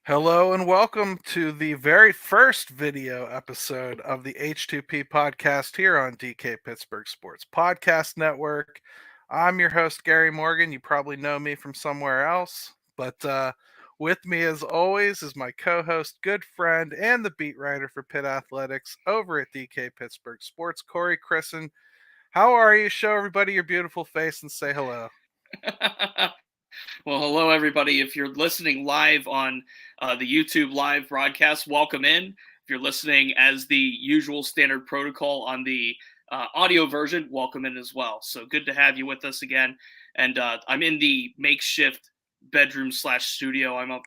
Hello and welcome to the very first video episode of the H2P Podcast here on DK Pittsburgh Sports Podcast Network. I'm your host, Gary Morgan. You probably know me from somewhere else, but with me, as always, is my co host, good friend, and the beat writer for Pitt Athletics over at DK Pittsburgh Sports, Corey Crisson. How are you? Show everybody your beautiful face and say hello. Well, hello, everybody. If you're listening live on the YouTube live broadcast, welcome in. If you're listening as the usual standard protocol on the audio version, welcome in as well. So good to have you with us again. And I'm in the makeshift bedroom/studio. I'm up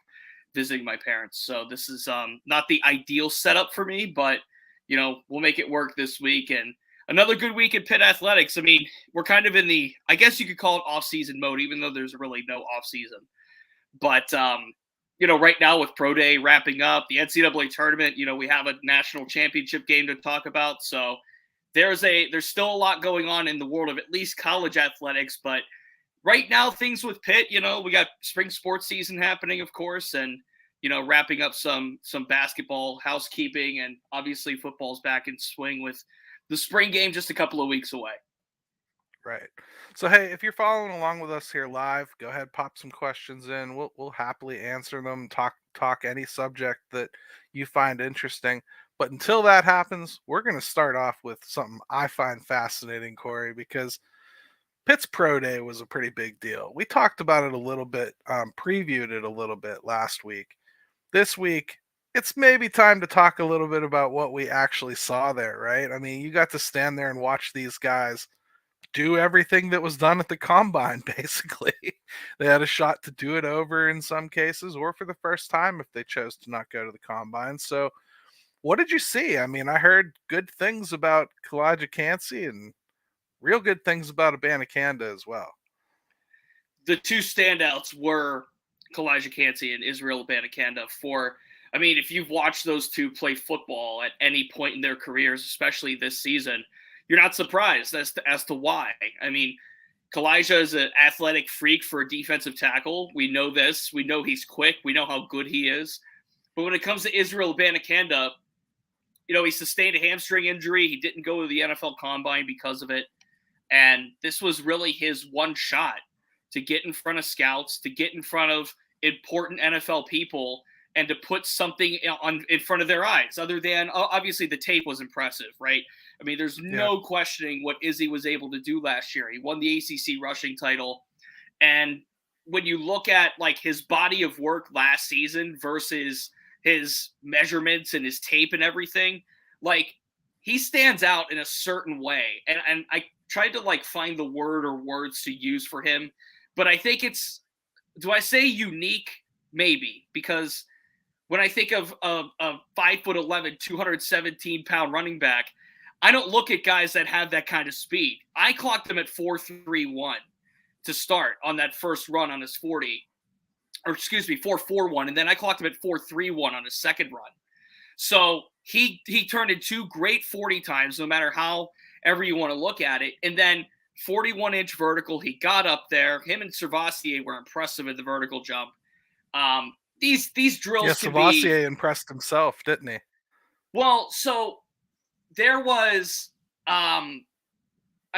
visiting my parents. So this is not the ideal setup for me, but, we'll make it work this week. And another good week in Pitt Athletics. I mean, we're kind of in the, I guess you could call it off-season mode, even though there's really no off-season. But, right now with Pro Day wrapping up, the NCAA tournament, we have a national championship game to talk about. So there's still a lot going on in the world of at least college athletics. But right now, things with Pitt, we got spring sports season happening, of course, and, wrapping up some basketball housekeeping, and obviously football's back in swing with the spring game just a couple of weeks away. Right. So hey, if you're following along with us here live, go ahead, pop some questions in. We'll happily answer them. Talk any subject that you find interesting. But until that happens, we're going to start off with something I find fascinating, Corey, because Pitt's Pro Day was a pretty big deal. We talked about it a little bit, previewed it a little bit last week. This week, it's maybe time to talk a little bit about what we actually saw there, right? I mean, you got to stand there and watch these guys do everything that was done at the combine, basically. They had a shot to do it over in some cases, or for the first time if they chose to not go to the combine. So, what did you see? I mean, I heard good things about Kalijah Cansey and real good things about Abanikanda as well. The two standouts were Kalijah Cansey and Israel Abanikanda. If you've watched those two play football at any point in their careers, especially this season, you're not surprised as to why. I mean, Kalijah is an athletic freak for a defensive tackle. We know this. We know he's quick. We know how good he is. But when it comes to Israel Abanikanda, he sustained a hamstring injury. He didn't go to the NFL Combine because of it. And this was really his one shot to get in front of scouts, to get in front of important NFL people, and to put something in front of their eyes. Other than, obviously, the tape was impressive, right? I mean, there's no questioning what Izzy was able to do last year. He won the ACC rushing title. And when you look at, his body of work last season versus his measurements and his tape and everything, he stands out in a certain way. And I tried to, find the word or words to use for him. But I think do I say unique? Maybe. Because when I think of a 5'11", 217-pound running back, I don't look at guys that have that kind of speed. I clocked him at 4.31 to start on that first run on his 40. Or excuse me, 4.41. And then I clocked him at 4.31 on his second run. So he turned in two great 40 times, no matter how ever you want to look at it. And then 41-inch vertical, he got up there. Him and Servassier were impressive at the vertical jump. These drills can be... Servassier impressed himself, didn't he? Well, so there was, I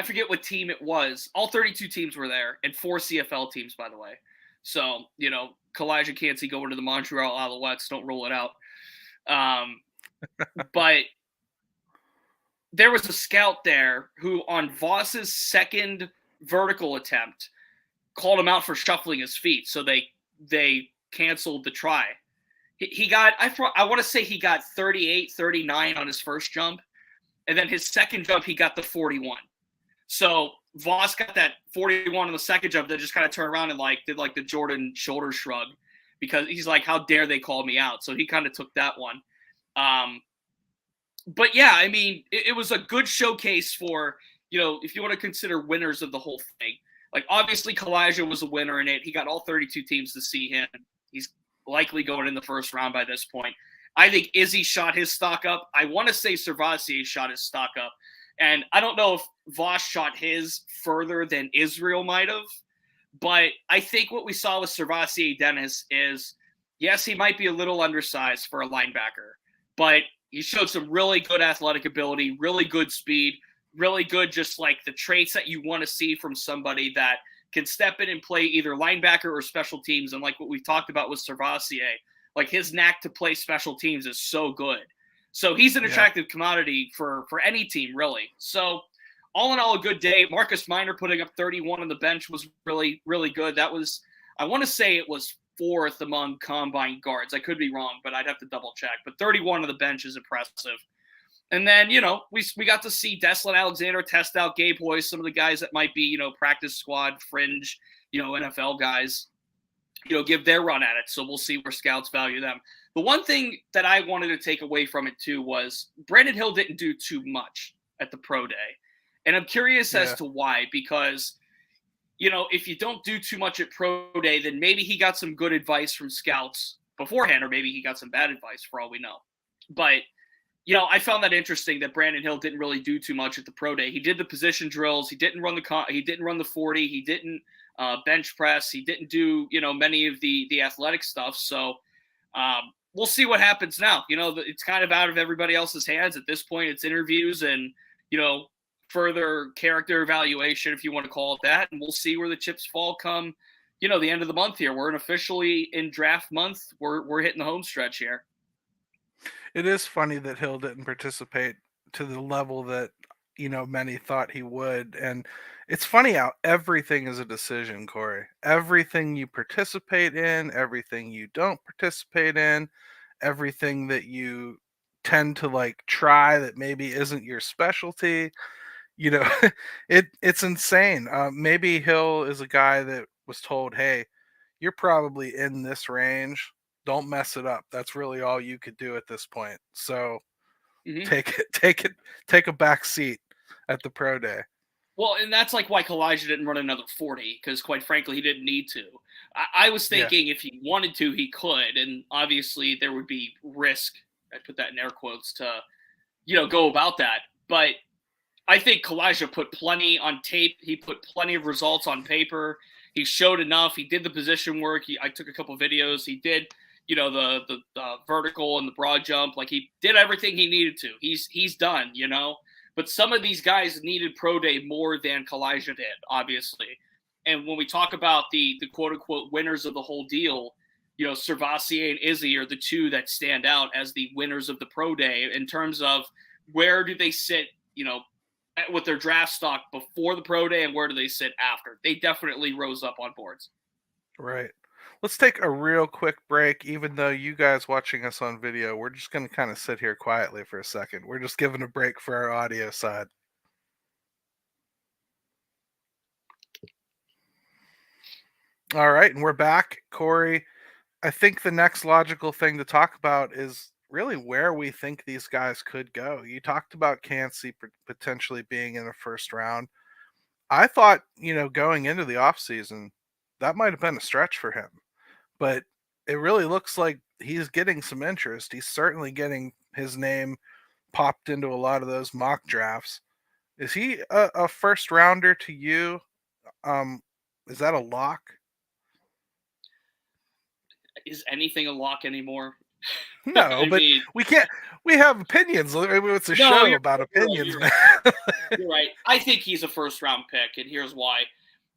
forget what team it was. All 32 teams were there, and 4 CFL teams, by the way. So, Kalijah Cansey going to the Montreal Alouettes, don't roll it out. But there was a scout there who, on Voss's second vertical attempt, called him out for shuffling his feet. So they canceled the try. He got, I want to say he got 38, 39 on his first jump. And then his second jump, he got the 41. So Voss got that 41 on the second jump that just kind of turned around and did the Jordan shoulder shrug, because he's like, how dare they call me out? So he kind of took that one. But yeah, I mean, it was a good showcase for, if you want to consider winners of the whole thing. Obviously, Kalijah was a winner in it. He got all 32 teams to see him. He's likely going in the first round by this point. I think Izzy shot his stock up. I want to say Servassier shot his stock up. And I don't know if Voss shot his further than Israel might have. But I think what we saw with Servassier Dennis is yes, he might be a little undersized for a linebacker, but he showed some really good athletic ability, really good speed, really good just like the traits that you want to see from somebody that can step in and play either linebacker or special teams. And like what we've talked about with Servassier, like his knack to play special teams is so good. So he's an attractive commodity for any team, really. So all in all, a good day. Marcus Minor putting up 31 on the bench was really, really good. That was, I want to say it was fourth among combine guards. I could be wrong, but I'd have to double check. But 31 on the bench is impressive. And then, we got to see Deslin Alexander test out Gabe Hoyce, some of the guys that might be, practice squad, fringe, NFL guys, give their run at it. So we'll see where scouts value them. The one thing that I wanted to take away from it, too, was Brandon Hill didn't do too much at the pro day. And I'm curious as to why, because, if you don't do too much at pro day, then maybe he got some good advice from scouts beforehand, or maybe he got some bad advice for all we know. But I found that interesting that Brandon Hill didn't really do too much at the pro day. He did the position drills. He didn't run the 40. He didn't bench press. He didn't do many of the athletic stuff. So we'll see what happens now. It's kind of out of everybody else's hands at this point. It's interviews and further character evaluation, if you want to call it that, and we'll see where the chips fall come. The end of the month here. We're officially in draft month. We're hitting the home stretch here. It is funny that Hill didn't participate to the level that, many thought he would. And it's funny how everything is a decision, Corey. Everything you participate in, everything you don't participate in, everything that you tend to try that maybe isn't your specialty, it's insane. Maybe Hill is a guy that was told, hey, you're probably in this range. Don't mess it up. That's really all you could do at this point. So take a back seat at the pro day. Well, and that's why Kalijah didn't run another 40, because quite frankly, he didn't need to. I was thinking if he wanted to, he could. And obviously there would be risk, I put that in air quotes, to, go about that. But I think Kalijah put plenty on tape. He put plenty of results on paper. He showed enough. He did the position work. I took a couple videos. He did the vertical and the broad jump. He did everything he needed to. He's done, But some of these guys needed pro day more than Kalijah did, obviously. And when we talk about the quote-unquote winners of the whole deal, Servassier and Izzy are the two that stand out as the winners of the pro day in terms of where do they sit, with their draft stock before the pro day and where do they sit after. They definitely rose up on boards. Right. Let's take a real quick break. Even though you guys watching us on video, we're just going to kind of sit here quietly for a second. We're just giving a break for our audio side. All right, and we're back. Corey, I think the next logical thing to talk about is really where we think these guys could go. You talked about Cansey potentially being in the first round. I thought, going into the offseason, that might have been a stretch for him. But it really looks like he's getting some interest. He's certainly getting his name popped into a lot of those mock drafts. Is he a first rounder to you? Is that a lock? Is anything a lock anymore? No, but we can't. We have opinions. It's a show about opinions, man. You're right. I think he's a first-round pick, and here's why.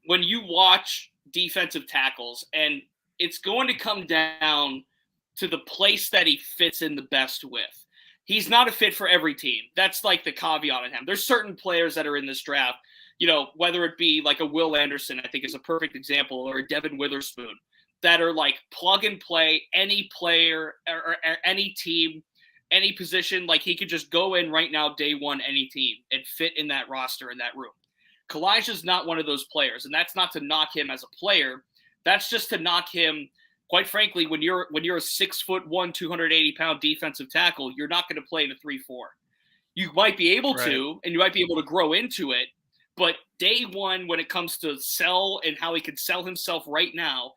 When you watch defensive tackles, and it's going to come down to the place that he fits in the best with. He's not a fit for every team. That's the caveat on him. There's certain players that are in this draft, whether it be a Will Anderson, I think is a perfect example, or a Devin Witherspoon, that are plug and play, any player or any team, any position. He could just go in right now, day one, any team, and fit in that roster, in that room. Kalijah's not one of those players, and that's not to knock him as a player. That's just to knock him, quite frankly, when you're a 6'1", 280-pound defensive tackle, you're not going to play in a 3-4. You might be able to, and you might be able to grow into it, but day one, when it comes to sell and how he can sell himself right now,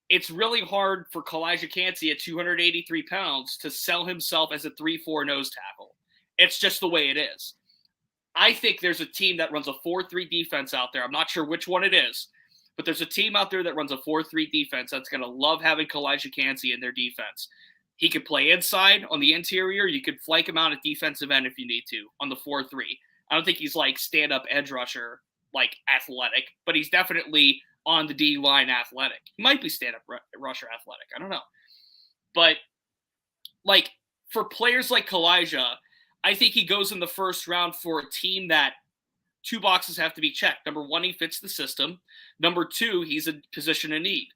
it's really hard for Kalijah Cansey at 283 pounds to sell himself as a 3-4 nose tackle. It's just the way it is. I think there's a team that runs a 4-3 defense out there. I'm not sure which one it is, But there's a team out there that runs a 4-3 defense that's going to love having Kalijah Kancey in their defense. He could play inside on the interior. You could flank him out at defensive end if you need to on the 4-3. I don't think he's like stand-up edge rusher, like athletic, but he's definitely on the D-line athletic. He might be stand-up rusher athletic. I don't know. But like for players like Kalijah, I think he goes in the first round for a team that two boxes have to be checked. Number one, he fits the system. Number two, he's a position in need.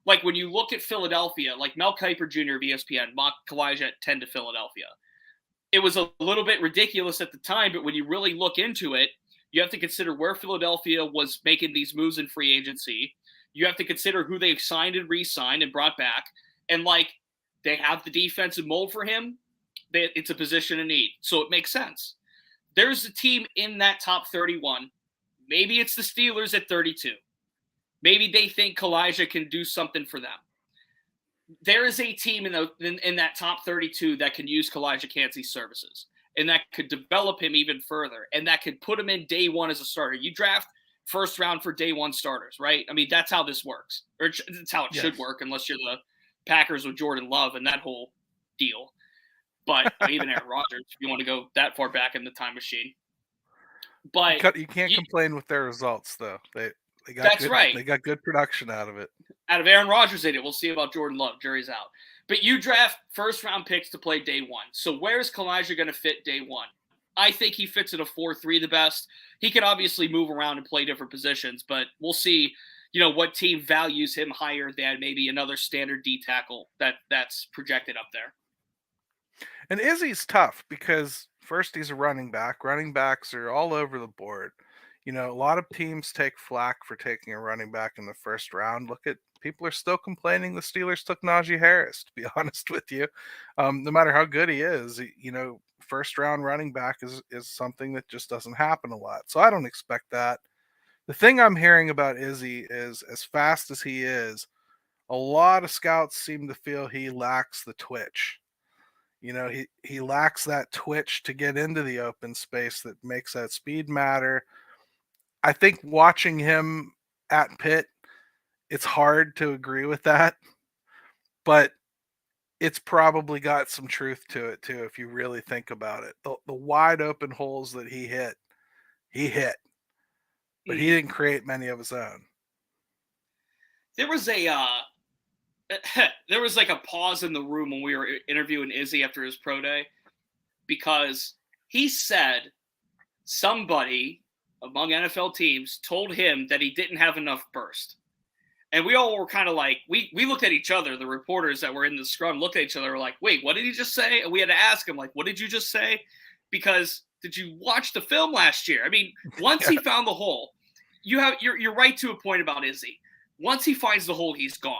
Like when you look at Philadelphia, like Mel Kiper Jr. of ESPN mocked Kalijah at 10 to Philadelphia. It was a little bit ridiculous at the time, but when you really look into it, you have to consider where Philadelphia was making these moves in free agency. You have to consider who they've signed and re-signed and brought back. And like they have the defensive mold for him. It's a position in need. So it makes sense. There's a team in that top 31. Maybe it's the Steelers at 32. Maybe they think Kalijah can do something for them. There is a team in that top 32 that can use Kalijah Kancey's services and that could develop him even further and that could put him in day one as a starter. You draft first round for day one starters, right? I mean, that's how this works. Or that's how it should work unless you're the Packers with Jordan Love and that whole deal. But even Aaron Rodgers, if you want to go that far back in the time machine. But you can't complain with their results, though. They got that's good, right. They got good production out of it. Out of Aaron Rodgers, they did. We'll see about Jordan Love. Jury's out. But you draft first-round picks to play day one. So where's Kalijah going to fit day one? I think he fits in a 4-3 the best. He can obviously move around and play different positions, but we'll see, what team values him higher than maybe another standard D tackle that's projected up there. And Izzy's tough because first he's a running back. Running backs are all over the board. A lot of teams take flack for taking a running back in the first round. People are still complaining the Steelers took Najee Harris, to be honest with you. No matter how good he is, first round running back is something that just doesn't happen a lot. So I don't expect that. The thing I'm hearing about Izzy is as fast as he is, a lot of scouts seem to feel he lacks the twitch. He lacks that twitch to get into the open space that makes that speed matter. I think watching him at Pitt, it's hard to agree with that, but it's probably got some truth to it too if you really think about it. The wide open holes that he hit, but he didn't create many of his own. There was like a pause in the room when we were interviewing Izzy after his pro day because he said somebody among NFL teams told him that he didn't have enough burst. And we all were kind of like, we looked at each other, the reporters that were in the scrum looked at each other, were like, wait, what did he just say? And we had to ask him, like, what did you just say? Because did you watch the film last year? I mean, once he found the hole, you're right to a point about Izzy. Once he finds the hole, he's gone.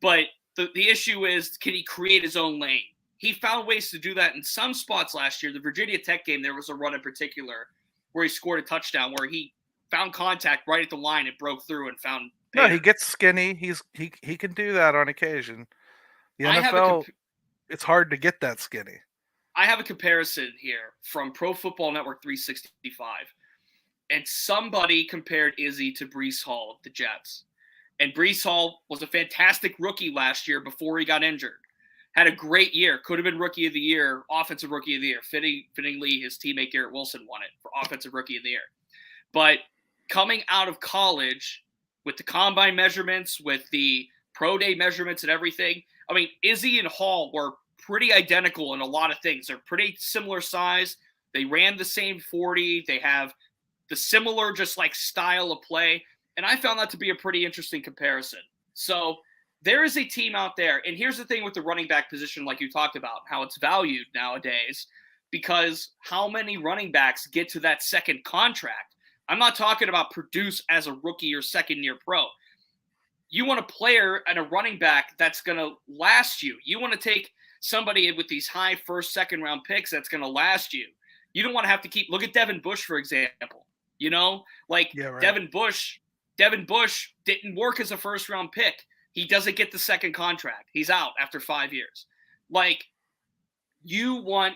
But the issue is, can he create his own lane? He found ways to do that in some spots last year. The Virginia Tech game, there was a run in particular where he scored a touchdown where he found contact right at the line and broke through and found Pater. No, he gets skinny. He can do that on occasion. The NFL, it's hard to get that skinny. I have a comparison here from Pro Football Network 365. And somebody compared Izzy to Breece Hall of the Jets. And Breece Hall was a fantastic rookie last year before he got injured. Had a great year. Could have been Rookie of the Year, Offensive Rookie of the Year. Fittingly, his teammate Garrett Wilson won it for Offensive Rookie of the Year. But coming out of college with the combine measurements, with the pro day measurements and everything, I mean, Izzy and Hall were pretty identical in a lot of things. They're pretty similar size. They ran the same 40. They have the similar just like style of play. And I found that to be a pretty interesting comparison. So there is a team out there. And here's the thing with the running back position, like you talked about, how it's valued nowadays, because how many running backs get to that second contract? I'm not talking about produce as a rookie or second-year pro. You want a player and a running back that's going to last you. You want to take somebody with these high first, second-round picks that's going to last you. You don't want to have to look at Devin Bush, for example. Right. Devin Bush didn't work as a first-round pick. He doesn't get the second contract. He's out after 5 years. You want,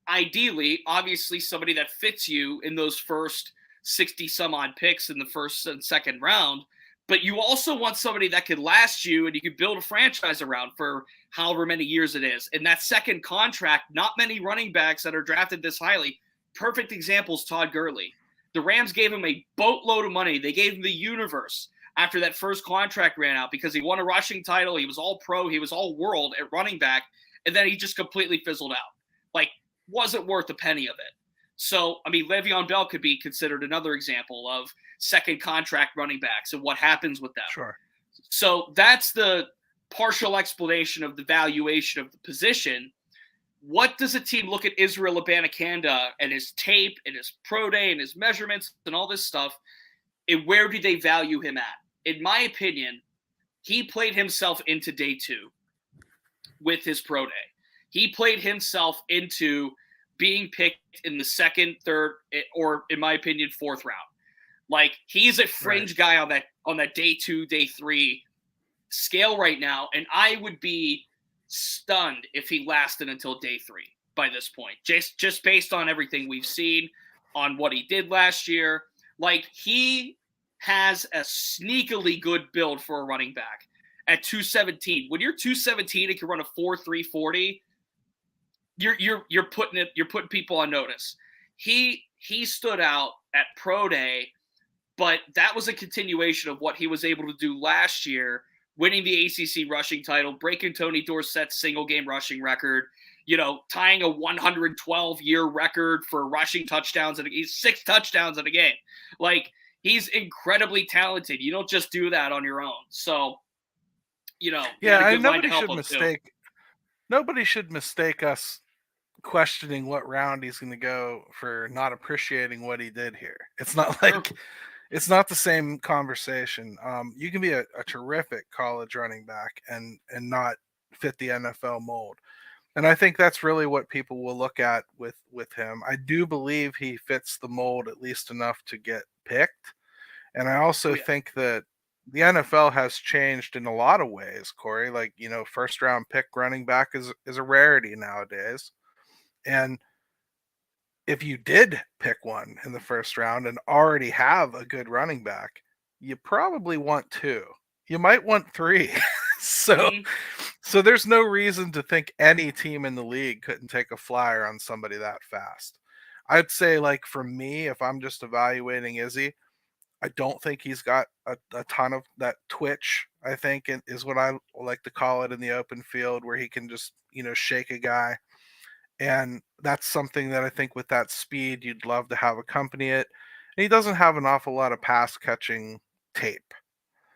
ideally, obviously, somebody that fits you in those first 60-some-odd picks in the first and second round. but you also want somebody that could last you and you could build a franchise around for however many years it is. And that second contract, not many running backs that are drafted this highly. Perfect example is Todd Gurley. The Rams gave him a boatload of money. They gave him the universe after that first contract ran out because he won a rushing title. He was all pro. He was all world at running back. And then he just completely fizzled out. Like, wasn't worth a penny of it. So, I mean, Le'Veon Bell could be considered another example of second contract running backs and what happens with them. Sure. So that's the partial explanation of the valuation of the position. What does a team look at Israel Abanikanda and his tape and his pro day and his measurements and all this stuff, and where do they value him at? In my opinion, he played himself into day 2 with his pro day. He played himself into being picked in the second, third, or in my opinion, 4th round. Like, he's a fringe guy on that day 2, day 3 scale right now, and I would be stunned if he lasted until day 3 by this point. Just based on everything we've seen, on what he did last year. Like, he has a sneakily good build for a running back at 217. When you're 217 and can run a 4.3 40, you're putting people on notice. He stood out at pro day, but that was a continuation of what he was able to do last year, winning the ACC rushing title, breaking Tony Dorsett's single game rushing record, tying a 112-year record for rushing touchdowns, and he's 6 touchdowns in a game. Like, he's incredibly talented. You don't just do that on your own. So, and nobody should mistake us questioning what round he's going to go for not appreciating what he did here. It's not like it's not the same conversation. You can be a terrific college running back and not fit the NFL mold. And I think that's really what people will look at with him. I do believe he fits the mold at least enough to get picked. And I also think that the NFL has changed in a lot of ways, Corey. Like, first round pick running back is a rarity nowadays. And if you did pick one in the first round and already have a good running back, you probably want 2. You might want 3. So there's no reason to think any team in the league couldn't take a flyer on somebody that fast. I'd say, like, for me, if I'm just evaluating Izzy, I don't think he's got a ton of that twitch, I think, is what I like to call it in the open field, where he can just, shake a guy. And that's something that I think with that speed, you'd love to have accompany it. And he doesn't have an awful lot of pass catching tape.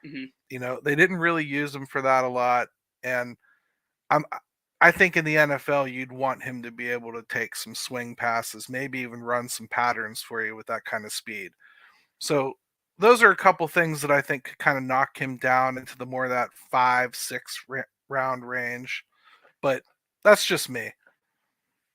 Mm-hmm. They didn't really use him for that a lot. And I think in the NFL, you'd want him to be able to take some swing passes, maybe even run some patterns for you with that kind of speed. So those are a couple things that I think could kind of knock him down into the more of that 5-6 round range. But that's just me.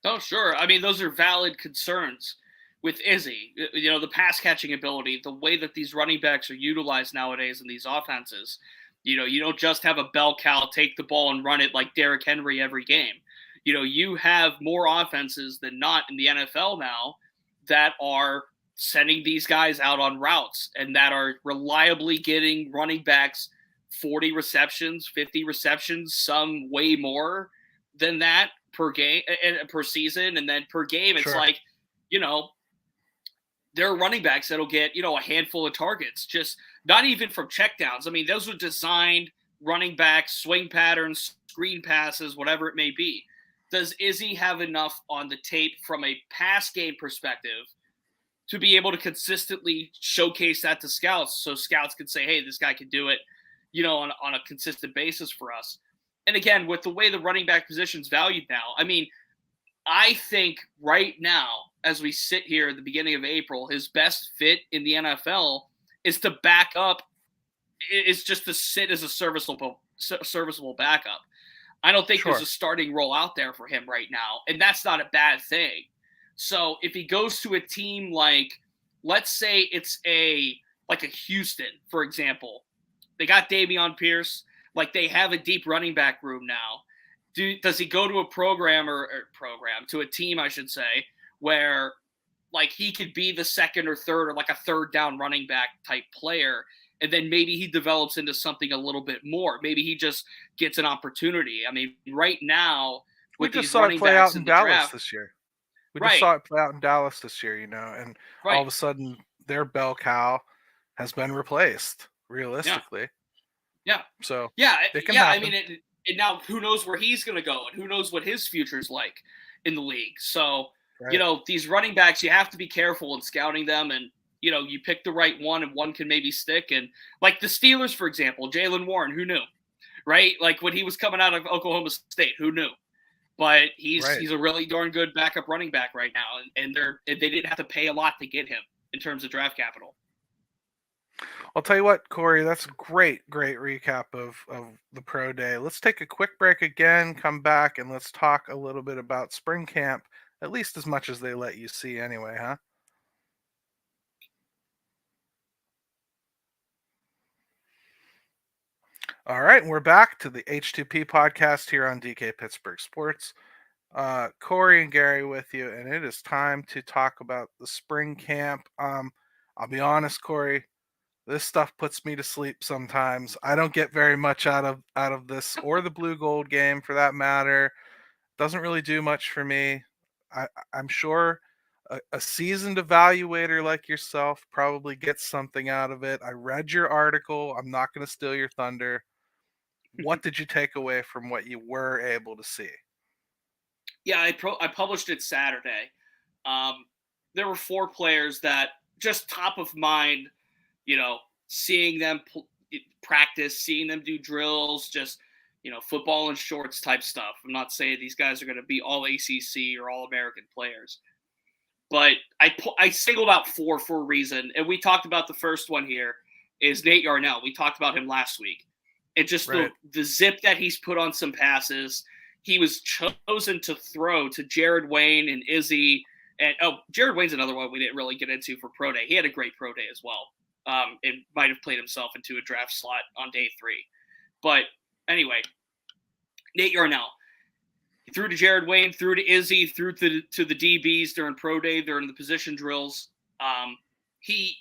Oh, sure. I mean, those are valid concerns with Izzy. The pass catching ability, the way that these running backs are utilized nowadays in these offenses. You don't just have a bell cow take the ball and run it like Derrick Henry every game. You have more offenses than not in the NFL now that are sending these guys out on routes and that are reliably getting running backs 40 receptions, 50 receptions, some way more than that per game and per season. And then per game, it's like, there are running backs that'll get, a handful of targets, just not even from checkdowns. I mean, those are designed running backs, swing patterns, screen passes, whatever it may be. Does Izzy have enough on the tape from a pass game perspective to be able to consistently showcase that to scouts so scouts can say, hey, this guy can do it, on a consistent basis for us? And again, with the way the running back position is valued now, I mean, I think right now, as we sit here at the beginning of April, his best fit in the NFL is to back up. It's just to sit as a serviceable backup. I don't think there's a starting role out there for him right now, and that's not a bad thing. So if he goes to a team like, let's say it's a Houston, for example, they got Dameon Pierce. Like, they have a deep running back room now. Does he go to a to a team, I should say, where, like, he could be the second or third or like a third down running back type player and then maybe he develops into something a little bit more. Maybe he just gets an opportunity. I mean, right now We with just these saw it running play backs out in in the Dallas draft, this year. We just right, saw it play out in Dallas this year, and all right, of a sudden their bell cow has been replaced, yeah, realistically. yeah, So yeah, it can yeah. I mean, happen. and now who knows where he's going to go, and who knows what his future's like in the league. So Right. these running backs, you have to be careful in scouting them, and you pick the right one, and one can maybe stick. And like the Steelers, for example, Jaylen Warren, who knew, right? Like when he was coming out of Oklahoma State, who knew? But he's Right. he's a really darn good backup running back right now, and they didn't have to pay a lot to get him in terms of draft capital. I'll tell you what, Corey, that's a great recap of the pro day. Let's take a quick break again, come back, and let's talk a little bit about spring camp, at least as much as they let you see anyway, huh? All right, and we're back to the H2P podcast here on DK Pittsburgh Sports. Corey and Gary with you, and it is time to talk about the spring camp. I'll be honest, Corey, this stuff puts me to sleep sometimes. I don't get very much out of this or the blue gold game for that matter. Doesn't really do much for me. I'm sure a seasoned evaluator like yourself probably gets something out of it. I read your article. I'm not going to steal your thunder. What did you take away from what you were able to see? Yeah, I published it Saturday. There were 4 players that just top of mind, seeing them practice, seeing them do drills, just football and shorts type stuff. I'm not saying these guys are going to be all ACC or all American players, but I singled out 4 for a reason, and we talked about the first one here is Nate Yarnell. We talked about him last week. And just Right. the zip that he's put on some passes. He was chosen to throw to Jared Wayne and Izzy. And Jared Wayne's another one we didn't really get into for pro day. He had a great pro day as well. And might have played himself into a draft slot on day 3. But anyway, Nate Yarnell. He threw to Jared Wayne, threw to Izzy, threw to the DBs during pro day, during the position drills. He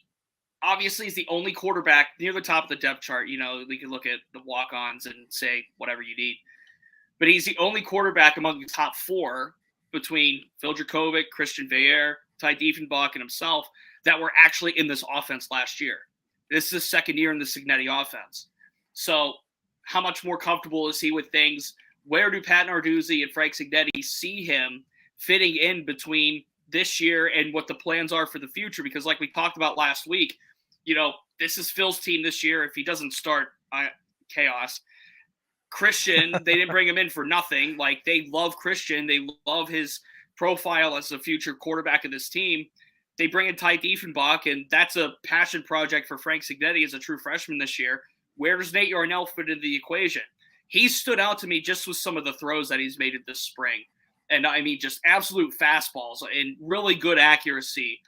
obviously is the only quarterback near the top of the depth chart. We can look at the walk-ons and say whatever you need. But he's the only quarterback among the top 4 between Phil Dracovic, Christian Veillere, Ty Diefenbach, and himself that were actually in this offense last year. This is his second year in the Cignetti offense. So how much more comfortable is he with things? Where do Pat Narduzzi and Frank Cignetti see him fitting in between this year and what the plans are for the future? Because like we talked about last week, this is Phil's team this year. If he doesn't start, chaos. Christian, they didn't bring him in for nothing. Like, they love Christian. They love his profile as a future quarterback of this team. They bring in Ty Diefenbach, and that's a passion project for Frank Cignetti as a true freshman this year. Where does Nate Yarnell fit into the equation? He stood out to me just with some of the throws that he's made this spring. And I mean, just absolute fastballs and really good accuracy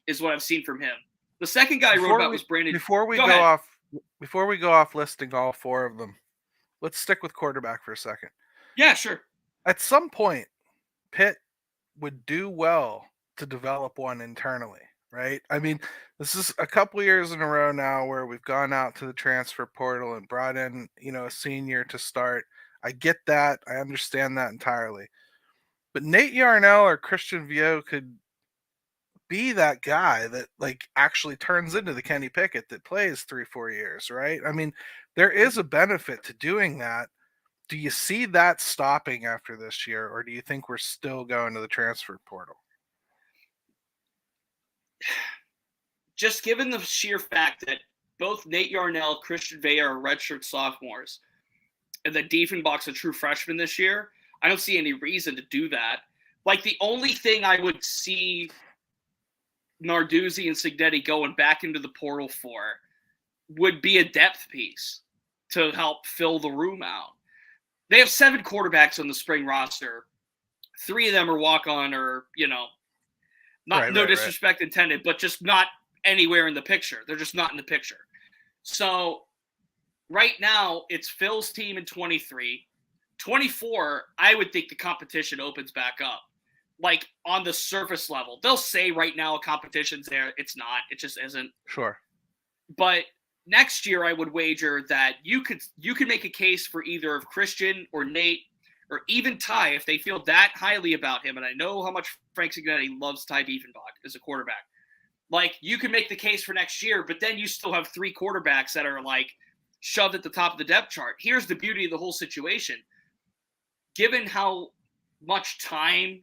is what I've seen from him. The second guy I wrote about was Brandon. Before we go off listing all 4 of them, let's stick with quarterback for a second. Yeah, sure. At some point, Pitt would do well to develop one internally, right? I mean, this is a couple years in a row now where we've gone out to the transfer portal and brought in, a senior to start. I get that. I understand that entirely. But Nate Yarnell or Christian Veillere could be that guy that actually turns into the Kenny Pickett that plays 3-4 years, right? I mean, there is a benefit to doing that. Do you see that stopping after this year, or do you think we're still going to the transfer portal? Just given the sheer fact that both Nate Yarnell, Christian Veillere are redshirt sophomores, and that Diefenbach's a true freshman this year, I don't see any reason to do that. Like, the only thing I would see Narduzzi and Cignetti going back into the portal for would be a depth piece to help fill the room out. They have 7 quarterbacks on the spring roster. 3 of them are walk-on or, no disrespect intended, but just not anywhere in the picture. They're just not in the picture. So right now it's Phil's team in 23. 24, I would think the competition opens back up. Like, on the surface level. They'll say right now a competition's there. It's not. It just isn't. Sure. But next year I would wager that you could make a case for either of Christian or Nate or even Ty if they feel that highly about him. And I know how much Frank Cignetti loves Ty Diefenbach as a quarterback. Like, you can make the case for next year, but then you still have three quarterbacks that are like shoved at the top of the depth chart. Here's the beauty of the whole situation. Given how much time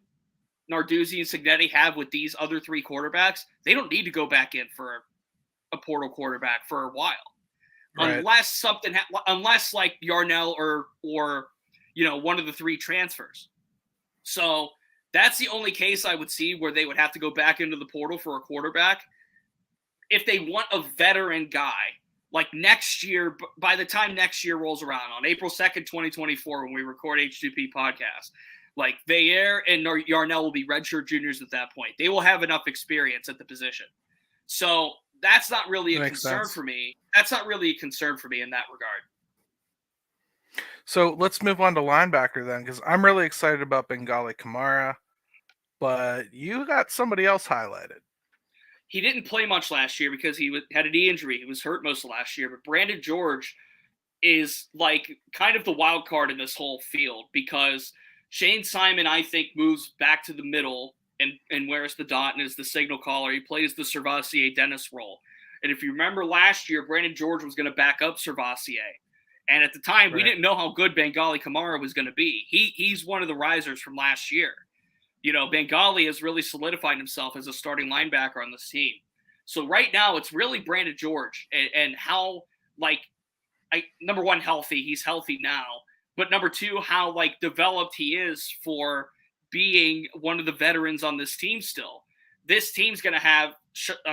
Narduzzi and Cignetti have with these other three quarterbacks, they don't need to go back in for a portal quarterback for a while. Right. Unless like Yarnell or one of the three transfers. So that's the only case I would see where they would have to go back into the portal for a quarterback. If they want a veteran guy, like next year, by the time next year rolls around, on April 2nd, 2024, when we record H2P Podcast, like Veyer and Yarnell will be redshirt juniors at that point. They will have enough experience at the position. So that's not really a concern for me. That's not really a concern for me in that regard. So let's move on to linebacker then, because I'm really excited about Bengali Kamara, but you got somebody else highlighted. He didn't play much last year because he had a knee injury. He was hurt most of last year, but Brandon George is like kind of the wild card in this whole field because Shane Simon, I think, moves back to the middle and wears the dot and is the signal caller. He plays the Servassier Dennis role. And if you remember last year, Brandon George was going to back up Servassier. And at the time, we didn't know how good Bengali Kamara was going to be. He's one of the risers from last year. Bengali has really solidified himself as a starting linebacker on this team. So right now, it's really Brandon George and how, number one, healthy. He's healthy now. But number two, how, developed he is for being one of the veterans on this team still. This team's going to have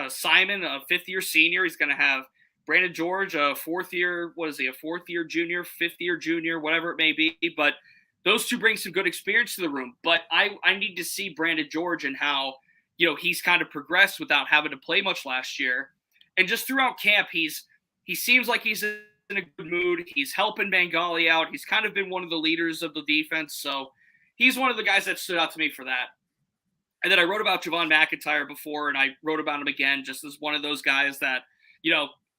Simon, a fifth-year senior. He's going to have Brandon George, a fourth-year junior, fifth-year junior, whatever it may be. But those two bring some good experience to the room. But I need to see Brandon George and how, he's kind of progressed without having to play much last year. And just throughout camp, he seems like he's in a good mood. He's helping Bengali out. He's kind of been one of the leaders of the defense. So he's one of the guys that stood out to me for that. And then I wrote about Javon McIntyre before, and I wrote about him again just as one of those guys that,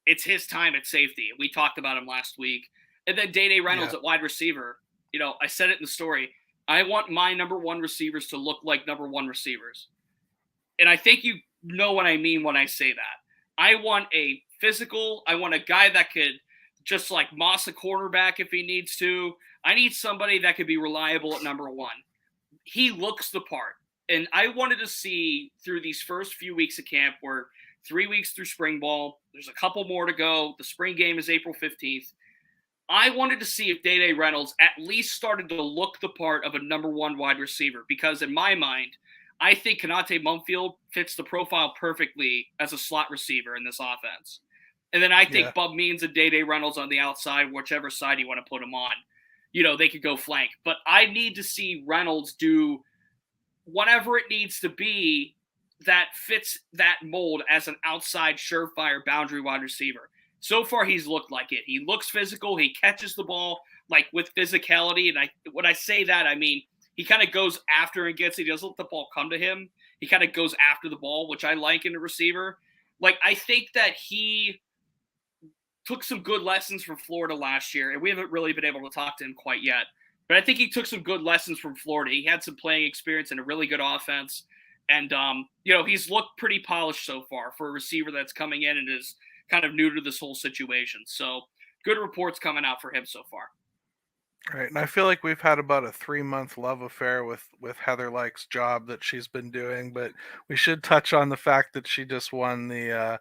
it's his time at safety. We talked about him last week. And then Day Reynolds at wide receiver. I said it in the story. I want my number one receivers to look like number one receivers. And I think you know what I mean when I say that. I want a physical. I want a guy that could just moss a cornerback if he needs to. I need somebody that could be reliable at number one. He looks the part. And I wanted to see through these first few weeks of camp, where 3 weeks through spring ball, there's a couple more to go. The spring game is April 15th. I wanted to see if Day Reynolds at least started to look the part of a number one wide receiver, because in my mind, I think Kanate Mumfield fits the profile perfectly as a slot receiver in this offense. And then I think Bub Means and Day Reynolds on the outside, whichever side you want to put them on, they could go flank. But I need to see Reynolds do whatever it needs to be that fits that mold as an outside surefire boundary wide receiver. So far, he's looked like it. He looks physical. He catches the ball with physicality. And when I say that, I mean, he kind of goes after and gets it. He doesn't let the ball come to him. He kind of goes after the ball, which I like in a receiver. I think that he took some good lessons from Florida last year, and we haven't really been able to talk to him quite yet. But I think he took some good lessons from Florida. He had some playing experience and a really good offense. And, he's looked pretty polished so far for a receiver that's coming in and is kind of new to this whole situation. So good reports coming out for him so far. Right. And I feel like we've had about a 3-month love affair with Heather Lake's job that she's been doing. But we should touch on the fact that she just won the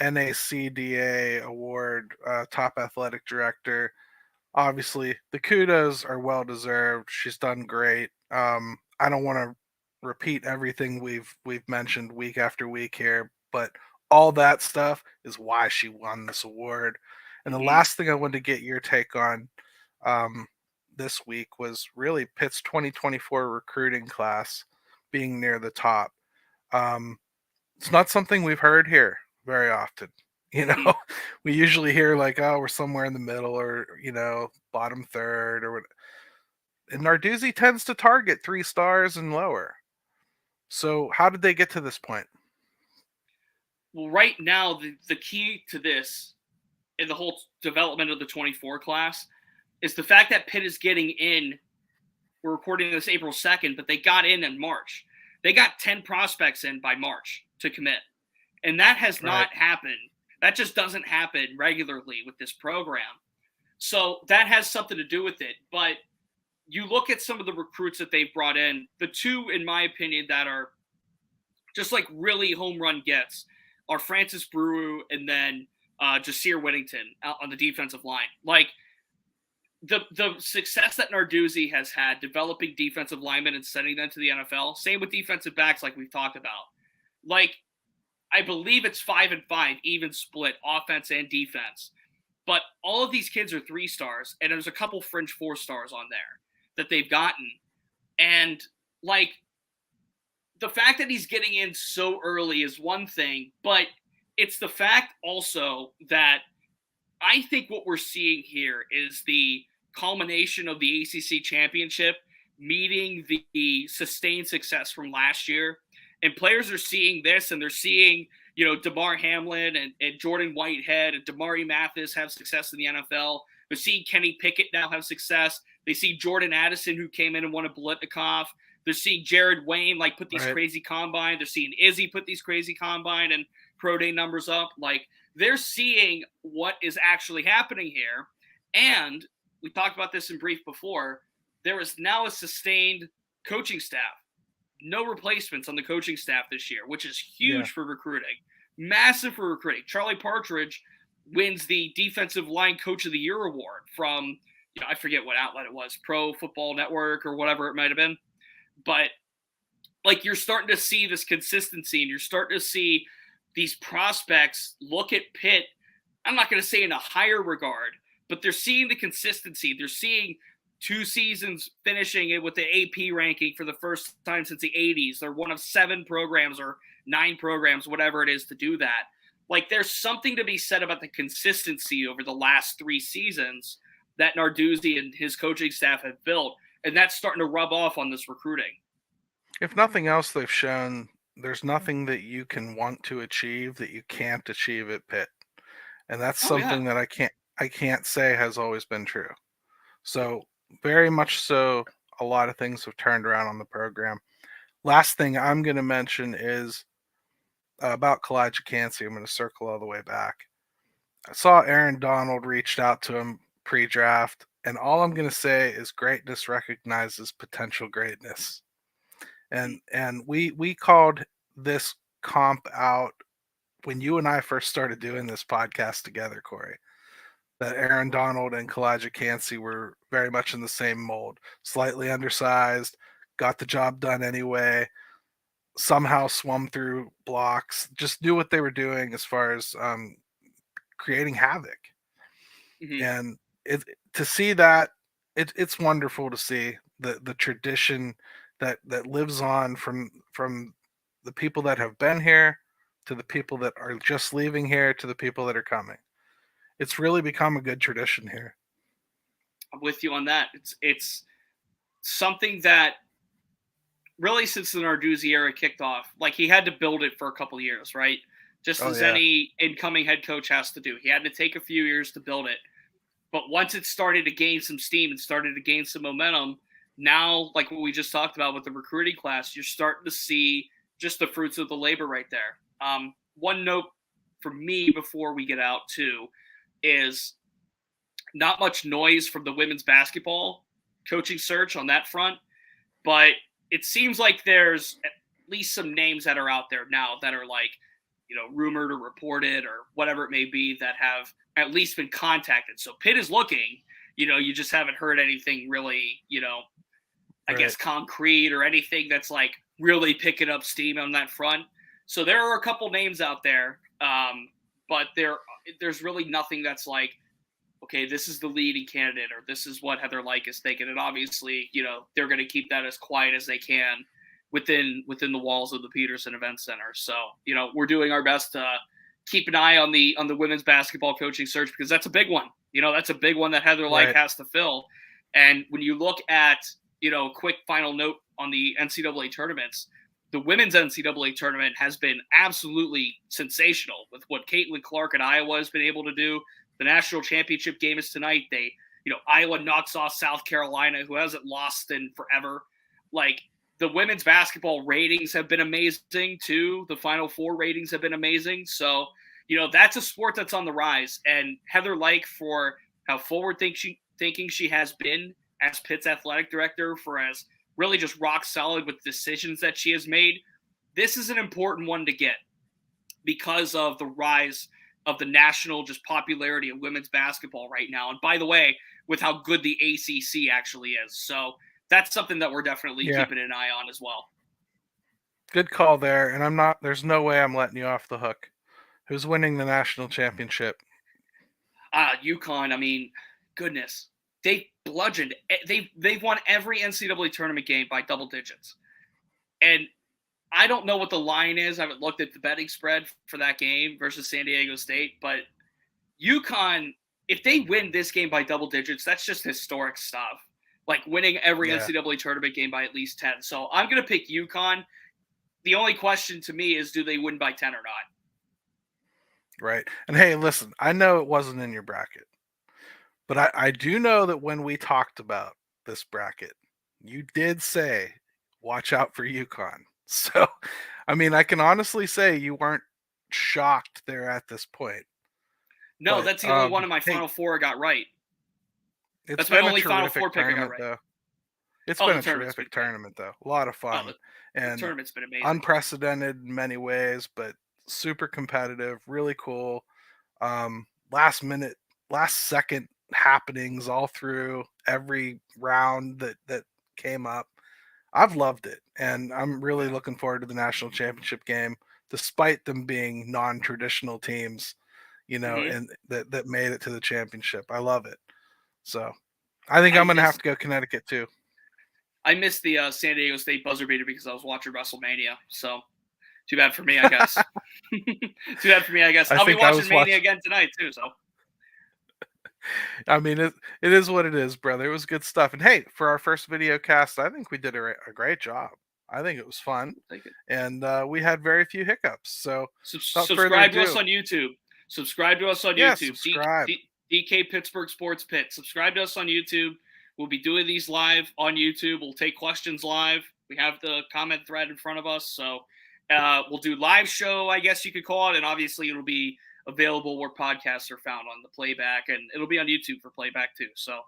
NACDA award, top athletic director. Obviously, the kudos are well deserved. She's done great. I don't want to repeat everything we've mentioned week after week here, but all that stuff is why she won this award. And the last thing I wanted to get your take on this week was really Pitt's 2024 recruiting class being near the top. It's not something we've heard here very often. We usually hear we're somewhere in the middle or, bottom third or what. And Narduzzi tends to target 3 stars and lower. So how did they get to this point? Well, right now, the key to this in the whole development of the 24 class is the fact that Pitt is getting in. We're recording this April 2nd, but they got in March. They got 10 prospects in by March to commit. And that has not happened. That just doesn't happen regularly with this program. So that has something to do with it. But you look at some of the recruits that they've brought in, the two, in my opinion, that are just like really home run gets are Francis Brew and then Jasir Whittington on the defensive line. Like, the success that Narduzzi has had developing defensive linemen and sending them to the NFL, same with defensive backs like we've talked about. Like, I believe it's 5-5, even split, offense and defense. But all of these kids are 3 stars, and there's a couple fringe 4 stars on there that they've gotten. And, like, the fact that he's getting in so early is one thing, but it's the fact also that I think what we're seeing here is the culmination of the ACC championship meeting the sustained success from last year. And players are seeing this, and they're seeing, DeMar Hamlin and Jordan Whitehead and Damari Mathis have success in the NFL. They're seeing Kenny Pickett now have success. They see Jordan Addison, who came in and won a Biletnikoff. They're seeing Jared Wayne, put these crazy combine. They're seeing Izzy put these crazy combine and pro day numbers up. They're seeing what is actually happening here. And we talked about this in brief before. There is now a sustained coaching staff. No replacements on the coaching staff this year, which is huge for recruiting. Massive for recruiting. Charlie Partridge wins the Defensive Line Coach of the Year award from, I forget what outlet it was, Pro Football Network or whatever it might have been. But, you're starting to see this consistency, and you're starting to see these prospects look at Pitt, I'm not going to say in a higher regard, but they're seeing the consistency. They're seeing 2 seasons finishing it with the AP ranking for the first time since the 80s. They're one of 7 programs or 9 programs, whatever it is, to do that. There's something to be said about the consistency over the last 3 seasons that Narduzzi and his coaching staff have built, and that's starting to rub off on this recruiting. If nothing else, they've shown there's nothing that you can want to achieve that you can't achieve at Pitt. And that's something that I can't say has always been true. So very much so, a lot of things have turned around on the program. Last thing I'm going to mention is about Kalijah Cansey. I'm going to circle all the way back. I saw Aaron Donald reached out to him pre-draft, and all I'm going to say is greatness recognizes potential greatness. And we called this comp out when you and I first started doing this podcast together, Corey, that Aaron Donald and Kalijah Cansey were very much in the same mold, slightly undersized, got the job done anyway, somehow swum through blocks, just knew what they were doing as far as creating havoc. Mm-hmm. And to see that, it's wonderful to see the tradition that lives on from the people that have been here to the people that are just leaving here to the people that are coming. It's really become a good tradition here. I'm with you on that. It's something that really, since the Narduzzi era kicked off, he had to build it for a couple of years, right? Just as any incoming head coach has to do. He had to take a few years to build it. But once it started to gain some steam and started to gain some momentum, now, like what we just talked about with the recruiting class, you're starting to see just the fruits of the labor right there. One note for me before we get out, too, is not much noise from the women's basketball coaching search on that front, but it seems like there's at least some names that are out there now that are rumored or reported or whatever it may be that have at least been contacted. So Pitt is looking, you just haven't heard anything really, I guess concrete or anything that's really picking up steam on that front. So there are a couple names out there, but there's really nothing that's okay, this is the leading candidate or this is what Heather Lyke is thinking. And obviously, they're going to keep that as quiet as they can within the walls of the Peterson Event Center. So, we're doing our best to keep an eye on the women's basketball coaching search because that's a big one. That's a big one that Heather Lyke has to fill. And when you look at, quick final note on the NCAA tournaments, the women's NCAA tournament has been absolutely sensational with what Caitlin Clark at Iowa has been able to do, The national championship game is tonight. Iowa knocks off South Carolina, who hasn't lost in forever. Like, the women's basketball ratings have been amazing too. The Final Four ratings have been amazing. So, that's a sport that's on the rise. And Heather Lyke, for how forward-thinking she has been as Pitt's athletic director, for as really just rock solid with decisions that she has made, this is an important one to get because of the rise of the national just popularity of women's basketball right now. And by the way, with how good the ACC actually is. So that's something that we're definitely keeping an eye on as well. Good call there. And there's no way I'm letting you off the hook. Who's winning the national championship? UConn. I mean, goodness. They bludgeoned. They've won every NCAA tournament game by double digits. And I don't know what the line is. I haven't looked at the betting spread for that game versus San Diego State. But UConn, if they win this game by double digits, that's just historic stuff. Like winning every NCAA tournament game by at least 10. So I'm going to pick UConn. The only question to me is, do they win by 10 or not? Right. And hey, listen, I know it wasn't in your bracket, but I do know that when we talked about this bracket, you did say, watch out for UConn. So, I mean, I can honestly say you weren't shocked there at this point. No, but, that's the only one of my Final Four I got right. That's my only Final Four pick I got right. Though. It's been a terrific tournament, though. A lot of fun. The tournament's been amazing. Unprecedented in many ways, but super competitive, really cool. Last second happenings all through every round that came up. I've loved it, and I'm really looking forward to the national championship game, despite them being non-traditional teams, and that made it to the championship. I love it. So I think I'm going to have to go Connecticut too. I missed the San Diego State buzzer beater because I was watching WrestleMania. So too bad for me, I guess. Too bad for me, I guess. I'll be watching Mania again tonight too. So I mean, it is what it is, brother. It was good stuff. And hey, for our first video cast, I think we did a great job. I think it was fun. And we had very few hiccups. So subscribe to us on YouTube. Subscribe to us on YouTube. Subscribe. DK Pittsburgh Sports Pit. Subscribe to us on YouTube. We'll be doing these live on YouTube. We'll take questions live. We have the comment thread in front of us. So we'll do live show, I guess you could call it. And obviously it'll be available where podcasts are found on the playback. And it'll be on YouTube for playback too. So,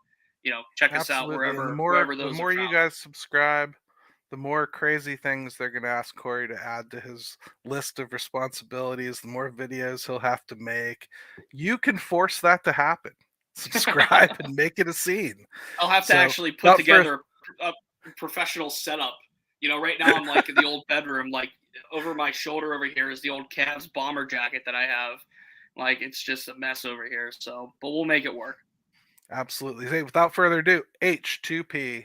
check us out wherever those are found. The more you guys subscribe, the more crazy things they're going to ask Corey to add to his list of responsibilities, the more videos he'll have to make. You can force that to happen. Subscribe and make it a scene. I'll have to actually put together a professional setup. Right now I'm like in the old bedroom, like over my shoulder over here is the old Cavs bomber jacket that I have. Like, it's just a mess over here. So, but we'll make it work. Absolutely. Hey, without further ado, H2P.